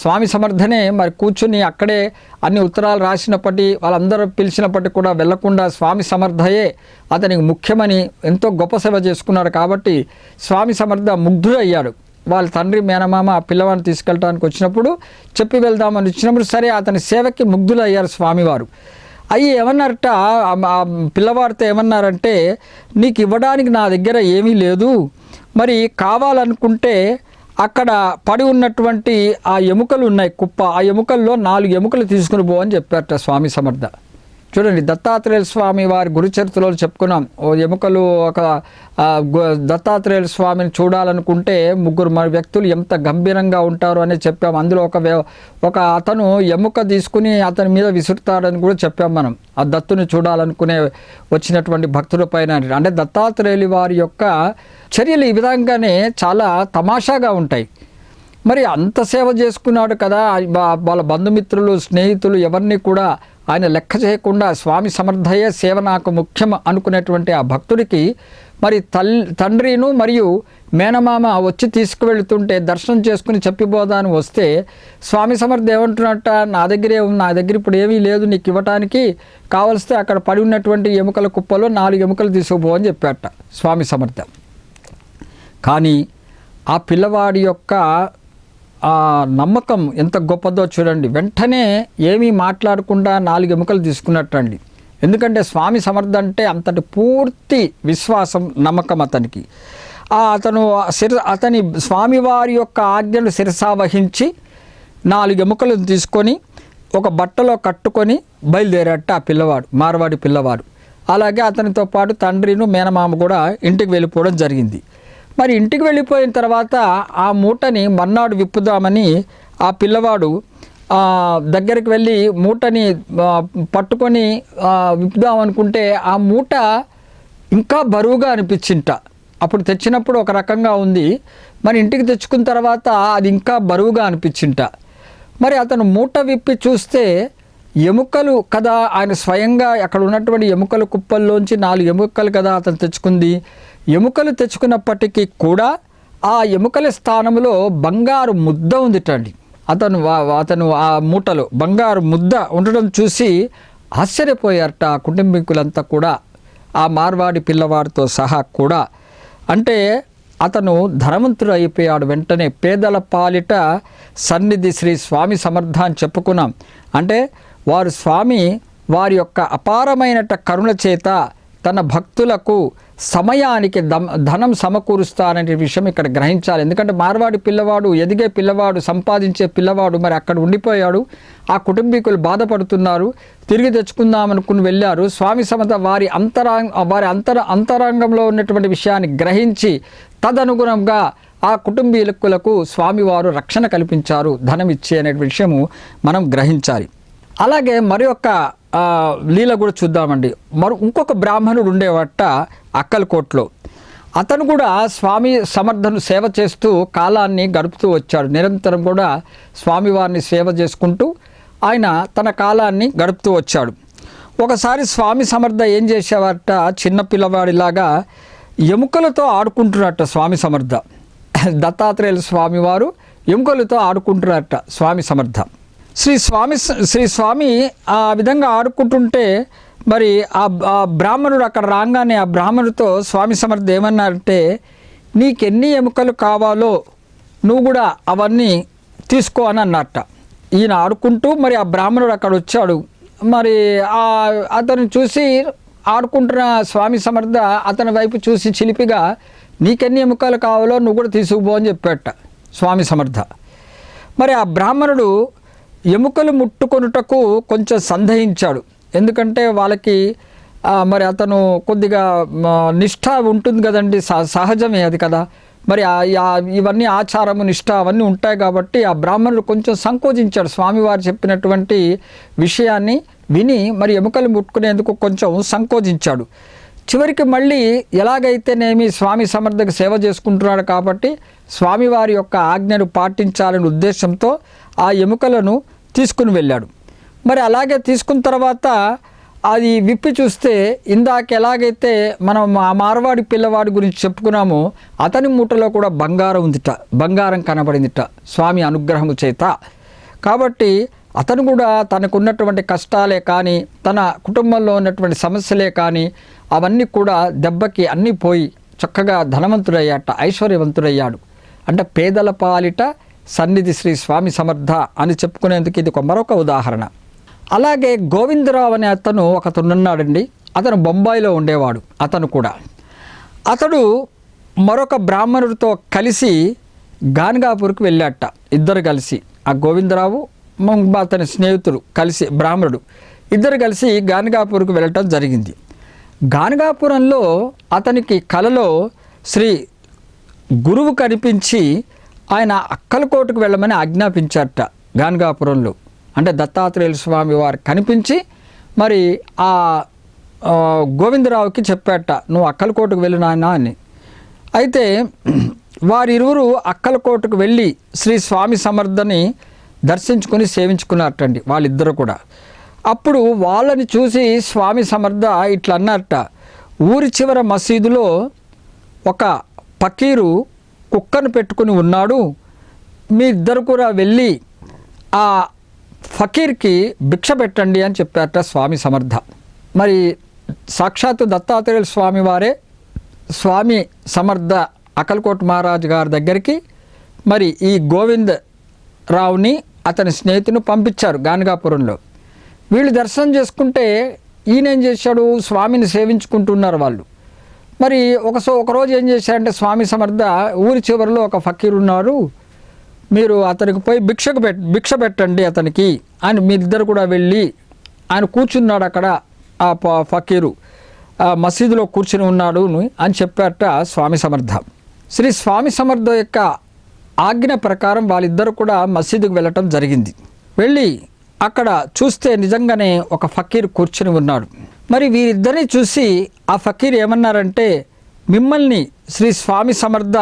స్వామి సమర్థనే మరి కూర్చుని అక్కడే అన్ని ఉత్తరాలు రాసినప్పటి వాళ్ళందరూ పిలిచినప్పటికీ కూడా వెళ్లకుండా స్వామి సమర్థయే అతనికి ముఖ్యమని ఎంతో గొప్ప సేవ చేసుకున్నాడు. కాబట్టి స్వామి సమర్థ ముగ్ధుడయ్యాడు. వాళ్ళ తండ్రి మేనమామ ఆ పిల్లవాడిని తీసుకెళ్ళడానికి వచ్చినప్పుడు చెప్పి వెళ్దామని వచ్చినప్పుడు సరే అతని సేవకి ముగ్ధులయ్యారు స్వామివారు. అయ్యి ఏమన్నారట, ఆ పిల్లవాడితో ఏమన్నారంటే, నీకు ఇవ్వడానికి నా దగ్గర ఏమీ లేదు, మరి కావాలనుకుంటే అక్కడ పడి ఉన్నటువంటి ఆ ఎముకలు ఉన్నాయి కుప్ప, ఆ ఎముకల్లో 4 ఎముకలు తీసుకుని పో అని చెప్పారట స్వామి సమర్థ. చూడండి, దత్తాత్రేయ స్వామి వారి గురుచరిత్రలో చెప్పుకున్నాం. ఓ ఎముకలు ఒక దత్తాత్రేయ స్వామిని చూడాలనుకుంటే 3 వ్యక్తులు ఎంత గంభీరంగా ఉంటారు అని చెప్పాం. అందులో ఒక అతను ఎముక తీసుకుని అతని మీద విసురుతాడని కూడా చెప్పాం మనం. ఆ దత్తుని చూడాలనుకునే వచ్చినటువంటి భక్తుల పైన. అంటే దత్తాత్రేయులు వారి యొక్క చర్యలు ఈ విధంగానే చాలా తమాషాగా ఉంటాయి. మరి అంత సేవ చేసుకున్నాడు కదా, వాళ్ళ బంధుమిత్రులు స్నేహితులు ఎవరిని కూడా ఆయన లెక్క చేయకుండా స్వామి సమర్థయే సేవ నాకు ముఖ్యం అనుకునేటువంటి ఆ భక్తుడికి మరి తండ్రిను మరియు మేనమామ వచ్చి తీసుకువెళ్తుంటే దర్శనం చేసుకుని చెప్పిపోదాని వస్తే స్వామి సమర్థ ఏమంటున్నట్ట, నా దగ్గర ఇప్పుడు ఏమీ లేదు నీకు ఇవ్వటానికి, కావలిస్తే అక్కడ పడి ఉన్నటువంటి ఎముకల కుప్పలో 4 ఎముకలు తీసుకుపో అని చెప్పారట స్వామి సమర్థ. కానీ ఆ పిల్లవాడి యొక్క ఆ నమ్మకం ఎంత గొప్పదో చూడండి. వెంటనే ఏమీ మాట్లాడకుండా 4 ఎముకలు తీసుకున్నట్టండి. ఎందుకంటే స్వామి సమర్థ అంటే అంతటి పూర్తి విశ్వాసం, నమ్మకం అతనికి. అతని స్వామివారి యొక్క ఆజ్ఞలు శిరసావహించి 4 ఎముకలను తీసుకొని ఒక బట్టలో కట్టుకొని బయలుదేరట ఆ పిల్లవాడు, మార్వాడి పిల్లవాడు. అలాగే అతనితో పాటు తండ్రిను మేనమామ కూడా ఇంటికి వెళ్ళిపోవడం జరిగింది. మరి ఇంటికి వెళ్ళిపోయిన తర్వాత ఆ మూటని మర్నాడు విప్పుదామని ఆ పిల్లవాడు దగ్గరికి వెళ్ళి మూటని పట్టుకొని విప్పుదామనుకుంటే ఆ మూట ఇంకా బరువుగా అనిపించింట. అప్పుడు తెచ్చినప్పుడు ఒక రకంగా ఉంది, మరి ఇంటికి తెచ్చుకున్న తర్వాత అది ఇంకా బరువుగా అనిపించింట. మరి అతను మూట విప్పి చూస్తే ఎముకలు కదా, ఆయన స్వయంగా అక్కడ ఉన్నటువంటి ఎముకల కుప్పల్లోంచి 4 ఎముకలు కదా అతను తెచ్చుకుంది. ఎముకలు తెచ్చుకున్నప్పటికీ కూడా ఆ ఎముకల స్థానంలో బంగారు ముద్ద ఉందిటండి. అతను ఆ మూటలో బంగారు ముద్ద ఉండడం చూసి ఆశ్చర్యపోయారట ఆ కుటుంబీకులంతా కూడా, ఆ మార్వాడి పిల్లవాడితో సహా కూడా. అంటే అతను ధనవంతుడు అయిపోయాడు. వెంటనే పేదల పాలిట సన్నిధి శ్రీ స్వామి సమర్థ అని చెప్పుకున్నాం. అంటే వారి యొక్క అపారమైన కరుణ చేత తన భక్తులకు సమయానికి ధనం సమకూరుస్తారనే విషయం ఇక్కడ గ్రహించాలి. ఎందుకంటే మార్వాడి పిల్లవాడు, ఎదిగే పిల్లవాడు, సంపాదించే పిల్లవాడు మరి అక్కడ ఉండిపోయాడు. ఆ కుటుంబీకులు బాధపడుతున్నారు. తిరిగి తెచ్చుకుందామనుకుని వెళ్ళారు. స్వామి సమర్థ వారి అంతరంగంలో ఉన్నటువంటి విషయాన్ని గ్రహించి తదనుగుణంగా ఆ కుటుంబీకులకు స్వామివారు రక్షణ కల్పించారు, ధనం ఇచ్చే అనే విషయము మనం గ్రహించాలి. అలాగే మరి యొక్క లీల కూడా చూద్దామండి. ఇంకొక బ్రాహ్మణుడు ఉండేవట అక్కలకోట్లో. అతను కూడా స్వామి సమర్థను సేవ చేస్తూ కాలాన్ని గడుపుతూ వచ్చాడు. నిరంతరం కూడా స్వామివారిని సేవ చేసుకుంటూ ఆయన తన కాలాన్ని గడుపుతూ వచ్చాడు. ఒకసారి స్వామి సమర్థ ఏం చేసేవారట, చిన్న పిల్లవాడిలాగా ఎముకలతో ఆడుకుంటున్నట్ట స్వామి సమర్థ. దత్తాత్రేయుల స్వామివారు ఎముకలతో ఆడుకుంటున్నట్ట స్వామి సమర్థ. శ్రీ స్వామి ఆ విధంగా ఆడుకుంటుంటే మరి ఆ బ్రాహ్మణుడు అక్కడ రాగానే ఆ బ్రాహ్మణుడితో స్వామి సమర్థ ఏమన్నారంటే, నీకెన్ని ఎముకలు కావాలో నువ్వు కూడా అవన్నీ తీసుకో అని అన్నట్ట. ఈయన ఆడుకుంటూ మరి ఆ బ్రాహ్మణుడు అక్కడ వచ్చాడు. మరి అతను చూసి ఆడుకుంటున్న స్వామి సమర్థ అతని వైపు చూసి చిలిపిగా, నీకెన్ని ఎముకలు కావాలో నువ్వు కూడా తీసుకుపో అని చెప్పాట స్వామి సమర్థ. మరి ఆ బ్రాహ్మణుడు ఎముకలు ముట్టుకొనుటకు కొంచెం సందేహించాడు. ఎందుకంటే వాళ్ళకి మరి అతను కొద్దిగా నిష్ఠ ఉంటుంది కదండి, సహజమే అది కదా. మరి ఇవన్నీ ఆచారము, నిష్ఠ అవన్నీ ఉంటాయి కాబట్టి ఆ బ్రాహ్మణుడు కొంచెం సంకోచించాడు. స్వామివారు చెప్పినటువంటి విషయాన్ని విని మరి ఎముకలు ముట్టుకునేందుకు కొంచెం సంకోచించాడు. చివరికి మళ్ళీ ఎలాగైతేనేమి స్వామి సమర్థకు సేవ చేసుకుంటున్నాడు కాబట్టి స్వామివారి యొక్క ఆజ్ఞను పాటించాలనే ఉద్దేశంతో ఆ ఎముకలను తీసుకుని వెళ్ళాడు. మరి అలాగే తీసుకున్న తర్వాత అది విప్పి చూస్తే ఇందాక ఎలాగైతే మనం ఆ మార్వాడి పిల్లవాడి గురించి చెప్పుకున్నామో అతని మూటలో కూడా బంగారం ఉందిట, బంగారం కనబడిందిట స్వామి అనుగ్రహము చేత. కాబట్టి అతను కూడా తనకు ఉన్నటువంటి కష్టాలే కానీ, తన కుటుంబంలో ఉన్నటువంటి సమస్యలే కానీ అవన్నీ కూడా దెబ్బకి అన్నీ పోయి చక్కగా ధనవంతుడయ్యాట, ఐశ్వర్యవంతుడయ్యాడు. అంటే పేదల పాలిట సన్నిధి శ్రీ స్వామి సమర్థ అని చెప్పుకునేందుకు ఇది మరొక ఉదాహరణ. అలాగే గోవిందరావు అనే అతను ఒకతనున్నాడండి. అతను బొంబాయిలో ఉండేవాడు. అతడు మరొక బ్రాహ్మణుడితో కలిసి గాన్గాపూర్కి వెళ్ళాట. ఇద్దరు కలిసి, ఆ గోవిందరావు అతని స్నేహితుడు కలిసి, బ్రాహ్మణుడు ఇద్దరు కలిసి గాన్గాపూర్కి వెళ్ళటం జరిగింది. గాన్గాపురంలో అతనికి కలలో శ్రీ గురువు కనిపించి ఆయన అక్కలకోటకు వెళ్ళమని ఆజ్ఞాపించారట. గాన్గాపురంలో అంటే దత్తాత్రేయుల స్వామి వారు కనిపించి మరి ఆ గోవిందరావుకి చెప్పాట, నువ్వు అక్కలకోటకు వెళ్ళు నాయనా అని. అయితే వారిరువురు అక్కలకోటకు వెళ్ళి శ్రీ స్వామి సమర్థని దర్శించుకొని సేవించుకున్నారటండి వాళ్ళిద్దరు కూడా. అప్పుడు వాళ్ళని చూసి స్వామి సమర్థ ఇట్లా అన్నారట, ఊరి చివర మసీదులో ఒక ఫకీరు కుక్కను పెట్టుకుని ఉన్నాడు, మీ ఇద్దరు కూడా వెళ్ళి ఆ ఫకీర్కి భిక్ష పెట్టండి అని చెప్పారట స్వామి సమర్థ. మరి సాక్షాత్తు దత్తాత్రేయుల స్వామి వారే స్వామి సమర్థ అక్కలకోట మహారాజు గారి దగ్గరికి మరి ఈ గోవింద్ రావుని అతని స్నేహితుని పంపించారు గాన్గాపురంలో. వీళ్ళు దర్శనం చేసుకుంటే ఈయన ఏం చేశాడు, స్వామిని సేవించుకుంటున్నారు వాళ్ళు. మరి ఒకరోజు ఏం చేశారంటే స్వామి సమర్థ, ఊరి చివరిలో ఒక ఫకీరు ఉన్నారు, మీరు అతనికి పోయి భిక్ష పెట్టండి అతనికి అని మీరిద్దరు కూడా వెళ్ళి, ఆయన కూర్చున్నాడు అక్కడ, ఆ ఫకీరు మసీదులో కూర్చుని ఉన్నాడు అని చెప్పారట స్వామి సమర్థ. శ్రీ స్వామి సమర్థ యొక్క ఆజ్ఞ ప్రకారం వాళ్ళిద్దరు కూడా మసీదుకు వెళ్ళటం జరిగింది. వెళ్ళి అక్కడ చూస్తే నిజంగానే ఒక ఫకీర్ కూర్చుని ఉన్నాడు. మరి వీరిద్దరిని చూసి ఆ ఫకీర్ ఏమన్నారంటే, మిమ్మల్ని శ్రీ స్వామి సమర్థ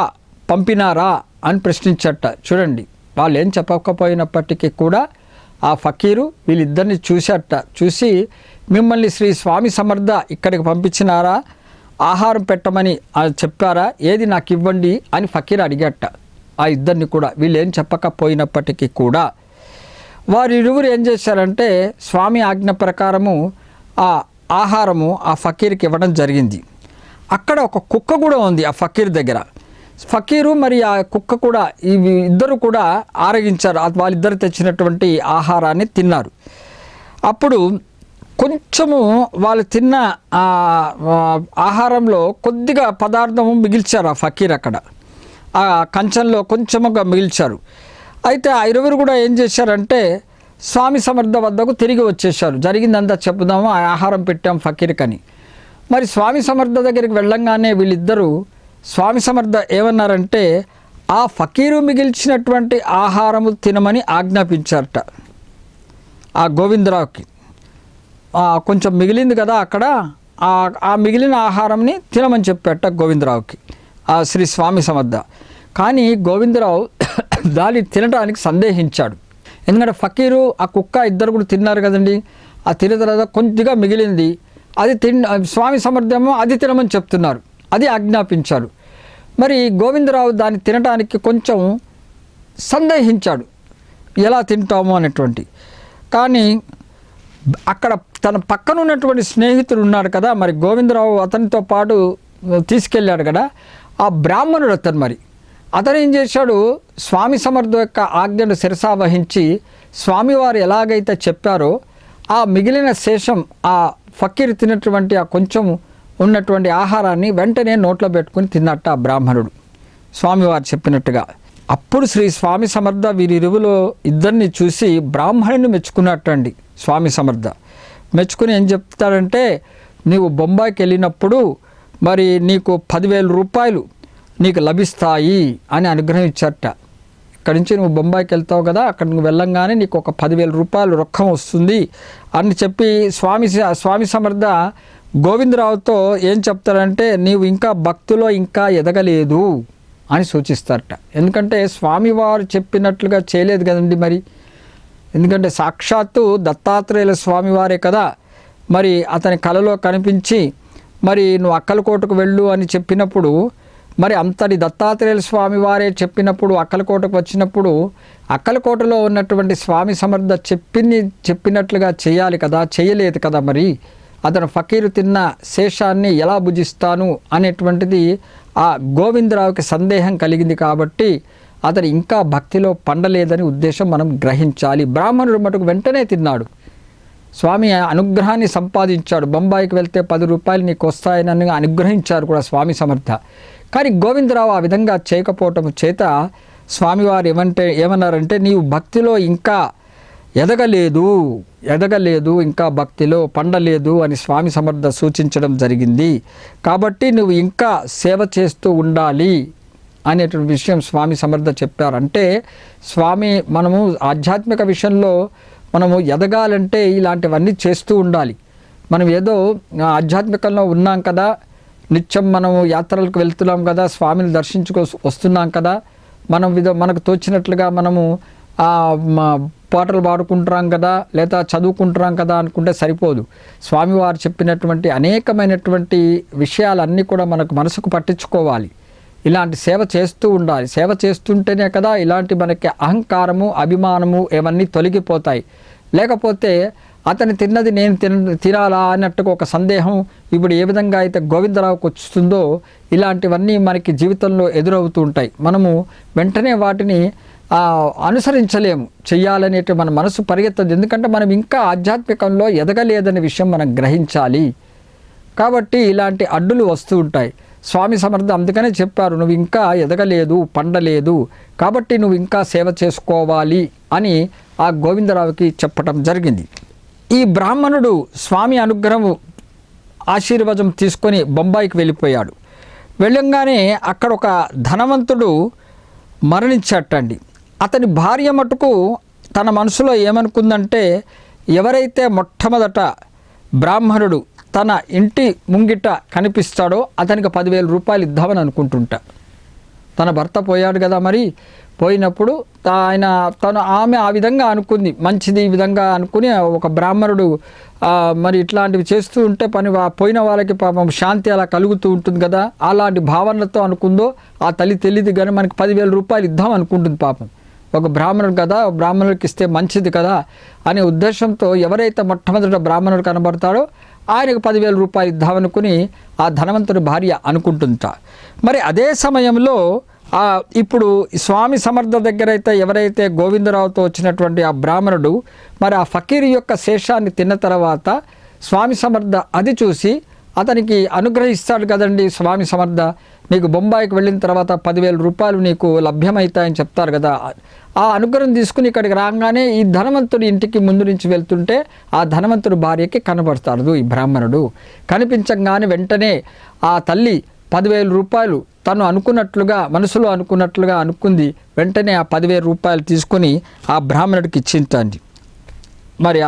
పంపినారా అని ప్రశ్నించట. చూడండి, వాళ్ళు ఏం చెప్పకపోయినప్పటికీ కూడా ఆ ఫకీరు వీళ్ళిద్దరిని చూశాట. చూసి మిమ్మల్ని శ్రీ స్వామి సమర్థ ఇక్కడికి పంపించినారా, ఆహారం పెట్టమని చెప్పారా, ఏది నాకు ఇవ్వండి అని ఫకీర్ అడిగట ఆ ఇద్దరిని కూడా. వీళ్ళు ఏం చెప్పకపోయినప్పటికీ కూడా వారిరువురు ఏం చేశారంటే స్వామి ఆజ్ఞ ప్రకారము ఆ ఆహారము ఆ ఫకీర్కి ఇవ్వడం జరిగింది. అక్కడ ఒక కుక్క కూడా ఉంది ఆ ఫకీర్ దగ్గర. ఫకీరు మరి ఆ కుక్క కూడా ఇద్దరు కూడా ఆరగించారు. వాళ్ళిద్దరు తెచ్చినటువంటి ఆహారాన్ని తిన్నారు. అప్పుడు కొంచెము వాళ్ళు తిన్న ఆహారంలో కొద్దిగా పదార్థం మిగిల్చారు ఆ ఫకీర్ అక్కడ, ఆ కంచంలో కొంచెముగా మిగిల్చారు. అయితే ఆ ఇరువురు కూడా ఏం చేశారంటే స్వామి సమర్థ వద్దకు తిరిగి వచ్చేసారు. జరిగిందంతా చెప్పుదాము, ఆ ఆహారం పెట్టాం ఫకీర్కని. మరి స్వామి సమర్థ దగ్గరికి వెళ్ళంగానే వీళ్ళిద్దరూ స్వామి సమర్థ ఏమన్నారంటే ఆ ఫకీరు మిగిల్చినటువంటి ఆహారము తినమని ఆజ్ఞాపించారట ఆ గోవిందరావుకి. కొంచెం మిగిలింది కదా అక్కడ, ఆ మిగిలిన ఆహారంని తినమని చెప్పారట గోవిందరావుకి ఆ శ్రీ స్వామి సమర్థ. కానీ గోవిందరావు దాన్ని తినడానికి సందేహించాడు. ఎందుకంటే ఫకీరు ఆ కుక్క ఇద్దరు కూడా తిన్నారు కదండి, ఆ తిన్న తర్వాత కొద్దిగా మిగిలింది, అది స్వామి సమర్థమో అది తినమని చెప్తున్నారు, అది ఆజ్ఞాపించారు. మరి గోవిందరావు దాన్ని తినడానికి కొంచెం సందేహించాడు, ఎలా తింటామో అనేటువంటి. కానీ అక్కడ తన పక్కన ఉన్నటువంటి స్నేహితుడు ఉన్నాడు కదా, మరి గోవిందరావు అతనితో పాటు తీసుకెళ్ళాడు కదా, ఆ బ్రాహ్మణుడు అతను ఏం చేశాడు, స్వామి సమర్థ యొక్క ఆజ్ఞను శిరసావహించి స్వామివారు ఎలాగైతే చెప్పారో ఆ మిగిలిన శేషం ఆ ఫకీర్ తిన్నటువంటి ఆ కొంచెం ఉన్నటువంటి ఆహారాన్ని వెంటనే నోట్లో పెట్టుకుని తిన్నట్ట ఆ బ్రాహ్మణుడు స్వామివారు చెప్పినట్టుగా. అప్పుడు శ్రీ స్వామి సమర్థ వీరిరువులో ఇద్దరిని చూసి బ్రాహ్మణుని మెచ్చుకున్నట్టండి స్వామి సమర్థ. మెచ్చుకుని ఏం చెప్తాడంటే, నీవు బొంబాయికి వెళ్ళినప్పుడు మరి నీకు 10,000 రూపాయలు నీకు లభిస్తాయి అని అనుగ్రహం ఇచ్చారట. ఇక్కడి నుంచి నువ్వు బొంబాయికి వెళ్తావు కదా, అక్కడ నువ్వు వెళ్ళంగానే నీకు ఒక 10,000 రూపాయలు రొక్కం వస్తుంది అని చెప్పి స్వామి సమర్థ గోవిందరావుతో ఏం చెప్తారంటే, నీవు ఇంకా భక్తిలో ఇంకా ఎదగలేదు అని సూచిస్తారట. ఎందుకంటే స్వామివారు చెప్పినట్లుగా చేయలేదు కదండి మరి. ఎందుకంటే సాక్షాత్తు దత్తాత్రేయుల స్వామివారే కదా మరి అతని కలలో కనిపించి మరి నువ్వు అక్కలకోటకు వెళ్ళు అని చెప్పినప్పుడు మరి అంతటి దత్తాత్రేయుల స్వామి వారే చెప్పినప్పుడు అక్కలకోటకు వచ్చినప్పుడు అక్కలకోటలో ఉన్నటువంటి స్వామి సమర్థ చెప్పినట్లుగా చేయాలి కదా, చేయలేదు కదా. మరి అతను ఫకీరు తిన్న శేషాన్ని ఎలా భుజిస్తాను అనేటువంటిది ఆ గోవిందరావుకి సందేహం కలిగింది. కాబట్టి అతను ఇంకా భక్తిలో పండలేదని ఉద్దేశం మనం గ్రహించాలి. బ్రాహ్మణుడు మటుకు వెంటనే తిన్నాడు, స్వామి అనుగ్రహాన్ని సంపాదించాడు. బొంబాయికి వెళ్తే 10 రూపాయలు నీకు వస్తాయని అనుగ్రహించారు కూడా స్వామి సమర్థ. కానీ గోవిందరావు ఆ విధంగా చేయకపోవటం చేత స్వామివారు ఏమన్నారంటే నీవు భక్తిలో ఇంకా ఎదగలేదు, ఇంకా భక్తిలో పండలేదు అని స్వామి సమర్థ సూచించడం జరిగింది. కాబట్టి నువ్వు ఇంకా సేవ చేస్తూ ఉండాలి అనేటువంటి విషయం స్వామి సమర్థ చెప్పారు. అంటే మనము ఆధ్యాత్మిక విషయంలో మనము ఎదగాలంటే ఇలాంటివన్నీ చేస్తూ ఉండాలి. మనం ఏదో ఆధ్యాత్మికంలో ఉన్నాం కదా, నిత్యం మనము యాత్రలకు వెళ్తున్నాం కదా, స్వామిని వస్తున్నాం కదా, మనకు తోచినట్లుగా మనము పాటలు పాడుకుంటున్నాం కదా, లేదా చదువుకుంటున్నాం కదా అనుకుంటే సరిపోదు. స్వామివారు చెప్పినటువంటి అనేకమైనటువంటి విషయాలన్నీ కూడా మనసుకు పట్టించుకోవాలి. ఇలాంటి సేవ చేస్తూ ఉండాలి. సేవ చేస్తుంటేనే కదా ఇలాంటి మనకి అహంకారము, అభిమానము ఇవన్నీ తొలగిపోతాయి. లేకపోతే అతను తిన్నది నేను తినాలా అన్నట్టుగా ఒక సందేహం ఇప్పుడు ఏ విధంగా అయితే గోవిందరావుకు వస్తుందో ఇలాంటివన్నీ మనకి జీవితంలో ఎదురవుతూ ఉంటాయి. మనము వెంటనే వాటిని అనుసరించలేము, చెయ్యాలనేటి మన మనసు పరిగెత్తదు. ఎందుకంటే మనం ఇంకా ఆధ్యాత్మికంలో ఎదగలేదనే విషయం మనం గ్రహించాలి. కాబట్టి ఇలాంటి అడ్డులు వస్తూ ఉంటాయి. స్వామి సమర్థ అందుకనే చెప్పారు, నువ్వు ఇంకా ఎదగలేదు, పండలేదు, కాబట్టి నువ్వు ఇంకా సేవ చేసుకోవాలి అని ఆ గోవిందరావుకి చెప్పటం జరిగింది. ఈ బ్రాహ్మణుడు స్వామి అనుగ్రహం ఆశీర్వాదం తీసుకొని బొంబాయికి వెళ్ళిపోయాడు. వెళ్ళంగానే అక్కడ ఒక ధనవంతుడు మరణించటండి. అతని భార్య మటుకు తన మనసులో ఏమనుకుందంటే, ఎవరైతే మొట్టమొదట బ్రాహ్మణుడు తన ఇంటి ముంగిట కనిపిస్తాడో అతనికి 10,000 రూపాయలు ఇద్దామని అనుకుంటుంటా. తన భర్త పోయాడు కదా, మరి పోయినప్పుడు ఆమె ఆ విధంగా అనుకుంది, మంచిది ఈ విధంగా అనుకుని ఒక బ్రాహ్మణుడు మరి ఇట్లాంటివి చేస్తూ ఉంటే పోయిన వాళ్ళకి పాపం శాంతి అలా కలుగుతూ ఉంటుంది కదా, అలాంటి భావనలతో అనుకుందో ఆ తల్లి తెలియదు. కానీ మనకి 10,000 రూపాయలు ఇద్దాం అనుకుంటుంది. పాపం ఒక బ్రాహ్మణుడు కదా, బ్రాహ్మణుడికి ఇస్తే మంచిది కదా అనే ఉద్దేశంతో ఎవరైతే మొట్టమొదట బ్రాహ్మణుడు కనబడతాడో ఆయనకు 10,000 రూపాయలు ఇద్దామనుకుని ఆ ధనవంతుడి భార్య అనుకుంటుంట. మరి అదే సమయంలో ఇప్పుడు స్వామి సమర్థ దగ్గర అయితే ఎవరైతే గోవిందరావుతో వచ్చినటువంటి ఆ బ్రాహ్మణుడు మరి ఆ ఫకీరు యొక్క శేషాన్ని తిన్న తర్వాత స్వామి సమర్థ అది చూసి అతనికి అనుగ్రహిస్తాడు కదండి. స్వామి సమర్థ నీకు బొంబాయికి వెళ్ళిన తర్వాత 10,000 రూపాయలు నీకు లభ్యమవుతాయని చెప్తారు కదా. ఆ అనుగ్రహం తీసుకుని ఇక్కడికి రాగానే ఈ ధనవంతుడి ఇంటికి ముందు నుంచి వెళ్తుంటే ఆ ధనవంతుడి భార్యకి కనబడతాడు ఈ బ్రాహ్మణుడు. కనిపించగానే వెంటనే ఆ తల్లి 10,000 రూపాయలు తను అనుకున్నట్లుగా మనసులో అనుకున్నట్లుగా అనుకుంది. వెంటనే ఆ 10,000 రూపాయలు తీసుకుని ఆ బ్రాహ్మణుడికి ఇచ్చిందండి. మరి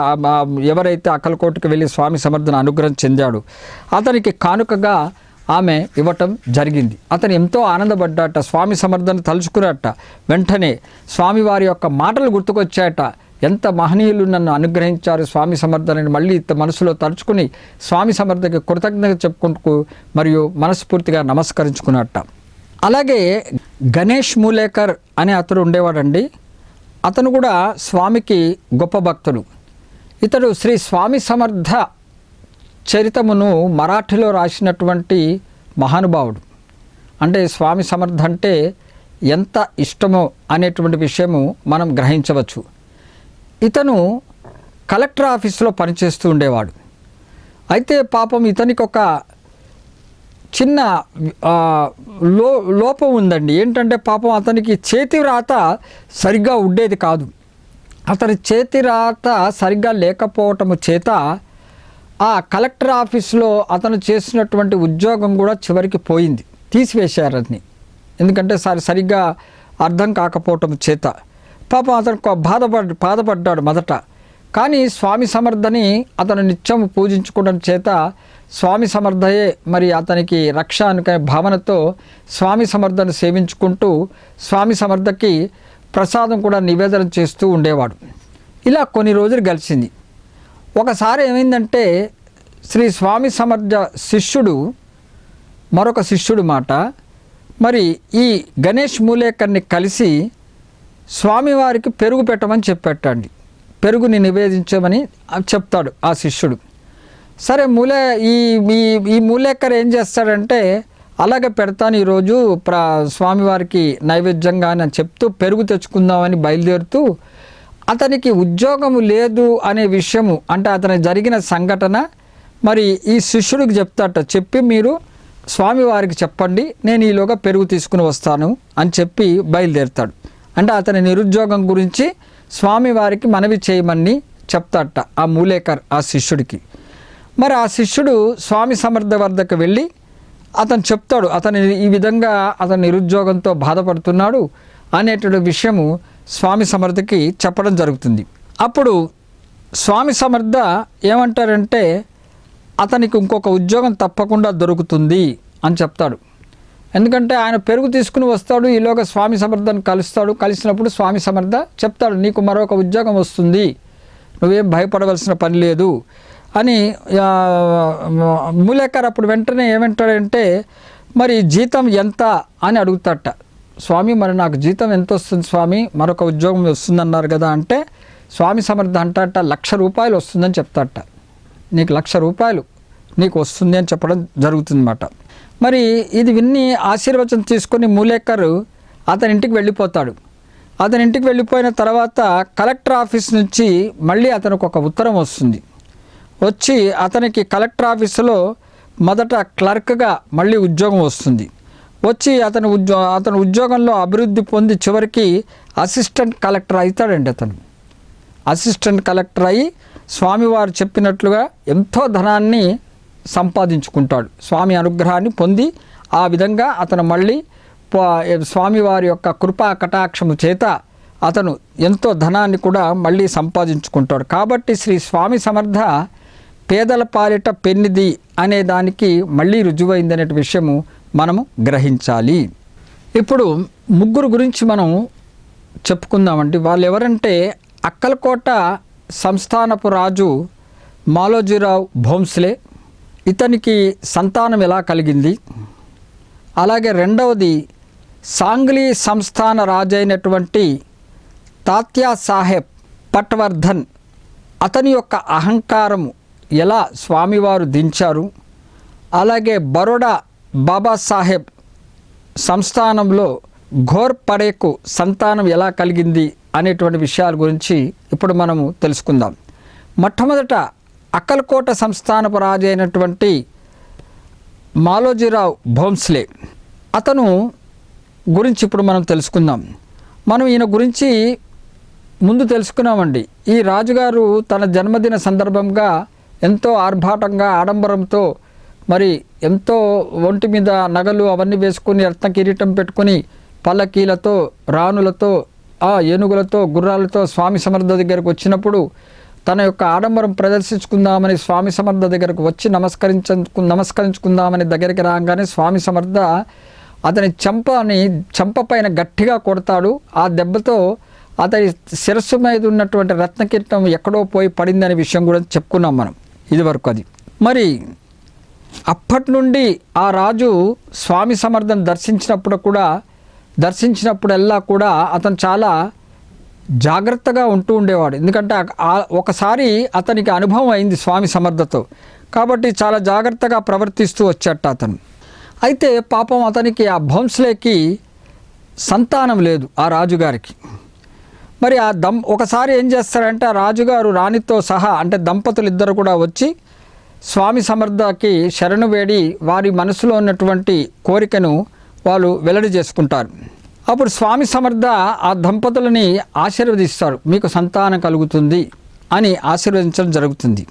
ఎవరైతే అక్కలకోటకు వెళ్ళి స్వామి సమర్థన అనుగ్రహం చెందాడు అతనికి కానుకగా ఆమె ఇవ్వటం జరిగింది. అతను ఎంతో ఆనందపడ్డాట, స్వామి సమర్థన తలుచుకున్నట్ట. వెంటనే స్వామివారి యొక్క మాటలు గుర్తుకొచ్చాయట, ఎంత మహనీయులు నన్ను అనుగ్రహించారు స్వామి సమర్థనని మళ్ళీ మనసులో తలుచుకుని స్వామి సమర్థకి కృతజ్ఞత చెప్పుకుంటూ మరియు మనస్ఫూర్తిగా నమస్కరించుకున్నట్ట. అలాగే గణేష్ మూలేకర్ అనే అతడు ఉండేవాడండి. అతను కూడా స్వామికి గొప్ప భక్తుడు. ఇతడు శ్రీ స్వామి సమర్థ చరితమును మరాఠీలో రాసినటువంటి మహానుభావుడు. అంటే స్వామి సమర్థ అంటే ఎంత ఇష్టమో అనేటువంటి విషయము మనం గ్రహించవచ్చు. ఇతను కలెక్టర్ ఆఫీసులో పనిచేస్తూ ఉండేవాడు. అయితే పాపం ఇతనికి ఒక చిన్న లోపం ఉందండి. ఏంటంటే పాపం అతనికి చేతి రాత సరిగ్గా ఉండేది కాదు. అతని చేతి రాత సరిగ్గా లేకపోవటము చేత ఆ కలెక్టర్ ఆఫీసులో అతను చేసినటువంటి ఉద్యోగం కూడా చివరికి పోయింది, తీసివేశారు అతన్ని. ఎందుకంటే సరిగ్గా అర్థం కాకపోవటం చేత పాపం అతను బాధపడ్డాడు మొదట. కానీ స్వామి సమర్థని అతను నిత్యం పూజించుకోవడం చేత స్వామి సమర్థయే మరి అతనికి రక్ష అనుకునే భావనతో స్వామి సమర్థను సేవించుకుంటూ స్వామి సమర్థకి ప్రసాదం కూడా నివేదన చేస్తూ ఉండేవాడు. ఇలా కొన్ని రోజులు గడిచింది. ఒకసారి ఏమైందంటే శ్రీ స్వామి సమర్థ శిష్యుడు మరొక శిష్యుడు మాట మరి ఈ గణేష్ మూలేకర్ని కలిసి స్వామివారికి పెరుగు పెట్టమని చెప్పేటండి. పెరుగుని నివేదించమని చెప్తాడు ఆ శిష్యుడు. సరే ఈ మూలేకర్ ఏం చేస్తాడంటే, అలాగే పెడతాను ఈరోజు స్వామివారికి నైవేద్యంగా అని చెప్తూ పెరుగు తెచ్చుకుందామని బయలుదేరుతూ, అతనికి ఉద్యోగము లేదు అనే విషయము, అంటే అతనికి జరిగిన సంఘటన మరి ఈ శిష్యుడికి చెప్తాట. చెప్పి మీరు స్వామివారికి చెప్పండి, నేను ఈలోగా పెరుగు తీసుకుని వస్తాను అని చెప్పి బయలుదేరుతాడు. అంటే అతని నిరుద్యోగం గురించి స్వామివారికి మనవి చేయమని చెప్తాట ఆ మూలేకర్ ఆ శిష్యుడికి. మరి ఆ శిష్యుడు స్వామి సమర్థ వద్దకు వెళ్ళి అతను చెప్తాడు, అతని ఈ విధంగా అతని నిరుద్యోగంతో బాధపడుతున్నాడు అనేటువంటి విషయము స్వామి సమర్థకి చెప్పడం జరుగుతుంది. అప్పుడు స్వామి సమర్థ ఏమంటారంటే, అతనికి ఇంకొక ఉద్యోగం తప్పకుండా దొరుకుతుంది అని చెప్తాడు. ఎందుకంటే ఆయన పెరుగు తీసుకుని వస్తాడు, ఈలోగా స్వామి సమర్థను కలుస్తాడు. కలిసినప్పుడు స్వామి సమర్థ చెప్తాడు, నీకు మరొక ఉద్యోగం వస్తుంది, నువ్వేం భయపడవలసిన పని లేదు అని. మూలేకర్ అప్పుడు వెంటనే ఏమంటాడంటే, మరి జీతం ఎంత అని అడుగుతాట. స్వామి మరి నాకు జీతం ఎంత వస్తుంది స్వామి, మరొక ఉద్యోగం వస్తుందన్నారు కదా అంటే, స్వామి సమర్థ అంటాట 1,00,000 రూపాయలు వస్తుందని చెప్తాట. నీకు 1,00,000 రూపాయలు నీకు వస్తుంది అని చెప్పడం జరుగుతుందన్నమాట. మరి ఇది విన్ని ఆశీర్వచనం తీసుకొని మూలేకర్ అతని ఇంటికి వెళ్ళిపోతాడు. అతని ఇంటికి వెళ్ళిపోయిన తర్వాత కలెక్టర్ ఆఫీస్ నుంచి మళ్ళీ అతనికి ఒక ఉత్తరం వస్తుంది. వచ్చి అతనికి కలెక్టర్ ఆఫీసులో మొదట క్లర్క్గా మళ్ళీ ఉద్యోగం వస్తుంది. వచ్చి అతని ఉద్యోగంలో అభివృద్ధి పొంది చివరికి అసిస్టెంట్ కలెక్టర్ అవుతాడండి. అతను అసిస్టెంట్ కలెక్టర్ అయ్యి స్వామివారు చెప్పినట్లుగా ఎంతో ధనాన్ని సంపాదించుకుంటాడు. స్వామి అనుగ్రహాన్ని పొంది ఆ విధంగా అతను మళ్ళీ స్వామివారి యొక్క కృపా కటాక్షము చేత అతను ఎంతో ధనాన్ని కూడా మళ్ళీ సంపాదించుకుంటాడు. కాబట్టి శ్రీ స్వామి సమర్థ పేదల పాలిట పెన్నిది అనే దానికి మళ్ళీ రుజువైందనే విషయము మనము గ్రహించాలి. ఇప్పుడు ముగ్గురు గురించి మనం చెప్పుకుందామండి. వాళ్ళు ఎవరంటే, అక్కలకోట సంస్థానపు రాజు మాలోజీరావు భోంస్లే, ఇతనికి సంతానం ఎలా కలిగింది. అలాగే రెండవది సాంగ్లీ సంస్థాన రాజైనటువంటి తాత్యా సాహెబ్ పట్వర్ధన్, అతని యొక్క అహంకారము ఎలా స్వామివారు దించారు. అలాగే బరోడా బాబాసాహెబ్ సంస్థానంలో ఘోర్ పడేకు సంతానం ఎలా కలిగింది అనేటువంటి విషయాల గురించి ఇప్పుడు మనము తెలుసుకుందాం. మొట్టమొదట అక్కలకోట సంస్థానపు రాజు అయినటువంటి మాలోజీరావు భోంస్లే, అతను గురించి ఇప్పుడు మనం తెలుసుకుందాం. మనం ఈయన గురించి ముందు తెలుసుకున్నామండి. ఈ రాజుగారు తన జన్మదిన సందర్భంగా ఎంతో ఆర్భాటంగా ఆడంబరంతో మరి ఎంతో ఒంటి మీద నగలు అవన్నీ వేసుకొని రత్న కిరీటం పెట్టుకొని పల్లకీలతో రాణులతో ఏనుగులతో గుర్రాలతో స్వామి సమర్థ దగ్గరకు వచ్చినప్పుడు తన యొక్క ఆడంబరం ప్రదర్శించుకుందామని స్వామి సమర్థ దగ్గరకు వచ్చి నమస్కరించుకుందామని దగ్గరికి రాగానే స్వామి సమర్థ అతని చెంప పైన గట్టిగా కొడతాడు. ఆ దెబ్బతో అతని శిరస్సు మీద ఉన్నటువంటి రత్నకిరీటం ఎక్కడో పోయి పడిందనే విషయం కూడా చెప్పుకున్నాం మనం ఇదివరకు. అది మరి అప్పటి నుండి ఆ రాజు స్వామి సమర్థను దర్శించినప్పుడల్లా కూడా అతను చాలా జాగ్రత్తగా ఉంటూ ఉండేవాడు. ఎందుకంటే ఒకసారి అతనికి అనుభవం అయింది స్వామి సమర్థతో, కాబట్టి చాలా జాగ్రత్తగా ప్రవర్తిస్తూ వచ్చాట అతను. అయితే పాపం అతనికి ఆ భోంస్లేకి సంతానం లేదు ఆ రాజుగారికి. మరి ఒకసారి ఏం చేస్తారంటే, ఆ రాజుగారు రాణితో సహా అంటే దంపతులు ఇద్దరు కూడా వచ్చి స్వామి సమర్థకి శరణు వేడి వారి మనసులో ఉన్నటువంటి కోరికను వాళ్ళు వెల్లడి చేసుకుంటారు. అప్పుడు స్వామి సమర్థ ఆ దంపతులని ఆశీర్వదిస్తాడు, మీకు సంతానం కలుగుతుంది అని ఆశీర్వదించడం జరుగుతుంది.